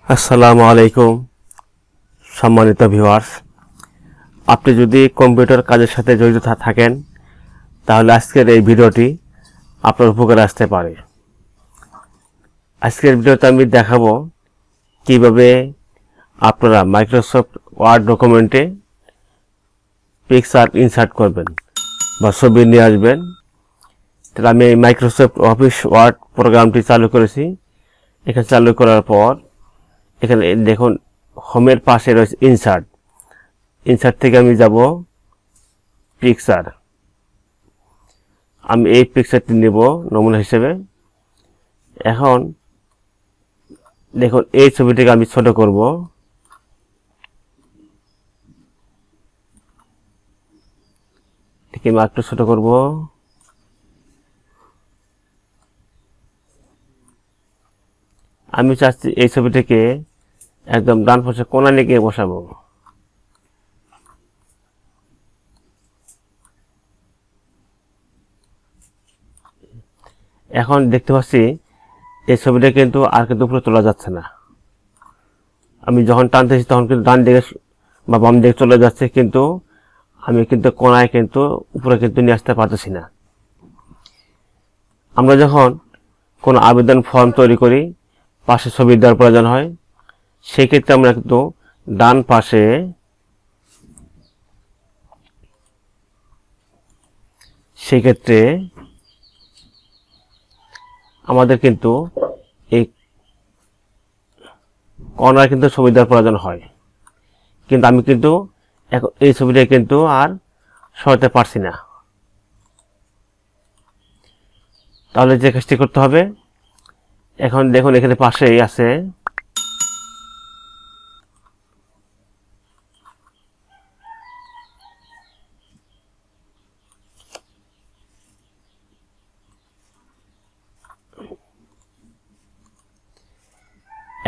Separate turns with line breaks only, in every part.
আসসালামু আলাইকুম সম্মানিত ভিউয়ার্স, আপনি যদি কম্পিউটার কাজের সাথে জড়িত থাকেন তাহলে আজকের এই ভিডিওটি আপনার উপকারে আসতে পারে। আজকের ভিডিওতে আমি দেখাবো কিভাবে আপনারা মাইক্রোসফট ওয়ার্ড ডকুমেন্টে পিকচার ইনসার্ট করবেন বা ছবি নিয়ে আসবেন। তাহলে আমি এই মাইক্রোসফট অফিস ওয়ার্ড প্রোগ্রামটি চালু করেছি। এখানে চালু করার পর এখানে দেখুন হোমের পাশে রয়েছে ইনসার্ট থেকে আমি যাব পিকচার। আমি এই পিকচারটি নেব নমুনা হিসেবে। এখন দেখুন এই ছবিটিকে আমি ছোট করব। ঠিক আমি একটু ছোট করব। আমি চাচ্ছি এই ছবিটিকে একদম ডান পাশে কোণা নিয়ে বসাবো। এখন দেখতে পাচ্ছি এই ছবিটা কিন্তু আর কিন্তু উপরে তোলা যাচ্ছে না। আমি যখন টানতেছি তখন কিন্তু ডান দিকে বা বাম দিকে চলে যাচ্ছে, কিন্তু আমি কিন্তু কোণায় কিন্তু উপরে কিন্তু নিয়ে আসতে পারতেছি না। আমরা যখন কোনো আবেদন ফর্ম তৈরি করি পাশে ছবি দেওয়ার প্রয়োজন হয়, সেই ক্ষেত্রে আমরা কিন্তু ডান পাশে সেক্ষেত্রে আমাদের কিন্তু এই কর্নার কিন্তু ছবি দেওয়ার প্রয়োজন হয়, কিন্তু আমি কিন্তু এই ছবিটা কিন্তু আর সরাতে পারছি না। তাহলে যে কাজটি করতে হবে, এখন দেখুন এখানে পাশেই আছে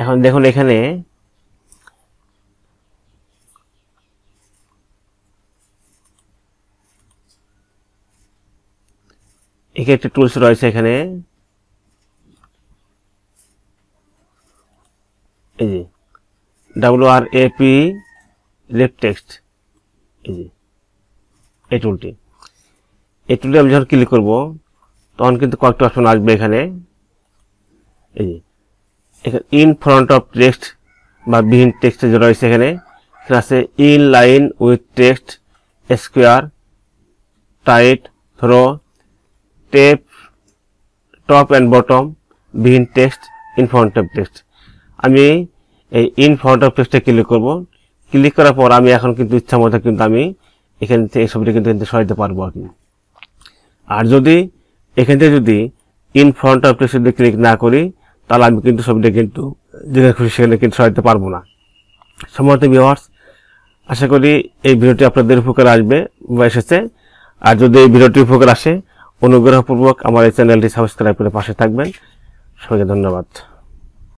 এখন দেখুন এখানে একটি টুলস রয়েছে। এখানে এই যে WRAP লেফট টেক্সট, এই টুলটি আমি যখন ক্লিক করব তখন কিন্তু কয়েকটা অপশন আসবে। এখানে এই যে এখানে ইন ফ্রন্ট অফ টেক্সট বা বিহীন টেক্সট যে রয়েছে, এখানে আছে in line with text, square, tight, throw, tape, top and bottom, বিহীন text, in front of text. আমি এই ইন ফ্রন্ট অফ টেক্সটে ক্লিক করব। ক্লিক করার পর আমি এখন কিন্তু ইচ্ছা মতো কিন্তু আমি এখান থেকে এই ছবিটা কিন্তু সরাইতে পারবো আর কি। আর যদি এখান থেকে যদি ইন ফ্রন্ট অফ টেক্সট যদি ক্লিক না করি তাহলে আমি কিন্তু ছবিটা কিন্তু যেখানে খুশি সেখানে কিন্তু সরাইতে পারবো না। সম্মানিত ভিউয়ার্স, আশা করি এই ভিডিওটি আপনাদের উপকার আসবে বা এসেছে। আর যদি এই ভিডিওটি উপকার আসে অনুগ্রহপূর্বক আমার এই চ্যানেলটি সাবস্ক্রাইব করে পাশে থাকবেন। সবাইকে ধন্যবাদ।